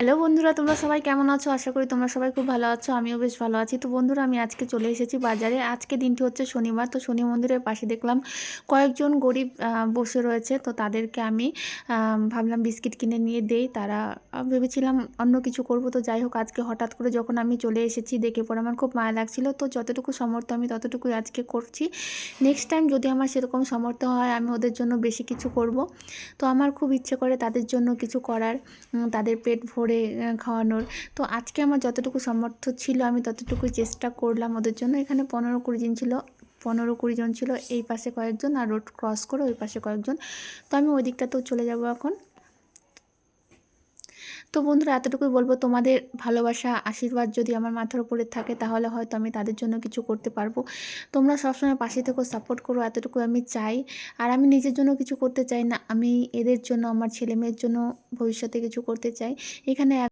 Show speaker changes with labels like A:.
A: Hello বন্ধুরা, তোমরা সবাই কেমন আছো? আশা করি তোমরা সবাই খুব ভালো আছো। আমিও বেশ ভালো আছি। তো বন্ধুরা, আমি আজকে চলে এসেছি বাজারে। আজকে দিনটি হচ্ছে শনিবার। তো শনি মন্দিরের পাশে দেখলাম কয়েকজন গরিব বসে রয়েছে। তো তাদেরকে আমি ভাবলাম বিস্কিট কিনে নিয়ে দেই। তারা ভেবেছিলাম অন্য কিছু করব। তো যাই হোক, আজকে হঠাৎ করে যখন আমি চলে এসেছি দেখে পরে আমার খুব মায়া লাগছিল। তো যতটুকু সামর্থ্য আমি ততটুকুই আজকে করছি। নেক্সট টাইম যদি আমার সেরকম সামর্থ্য হয় আমি ওদের জন্য বেশি কিছু করব। তো আমার খুব ইচ্ছে করে তাদের জন্য কিছু করার, তাদের পেট ভরে খাওয়ানোর। তো আজকে আমার যতটুকু সামর্থ্য ছিল আমি ততটুকুই চেষ্টা করলাম ওদের জন্য। এখানে 15-20 জন ছিল, 15-20 জন ছিল। এই পাশে কয়েকজন, আর রোড ক্রস করে ওই পাশে কয়েকজন। তো আমি ওই দিকটাতেও চলে যাব এখন। তো বন্ধুরা, এতটুকুই বলবো, তোমাদের ভালোবাসা আশীর্বাদ যদি আমার মাথার উপরে থাকে তাহলে হয়তো আমি তাদের জন্য কিছু করতে পারবো। তোমরা সবসময় পাশে থেকো, সাপোর্ট করো, এতটুকু আমি চাই। আর আমি নিজের জন্য কিছু করতে চাই না, আমি এদের জন্য, আমার ছেলে মেয়ের জন্য ভবিষ্যতে কিছু করতে চাই। এখানে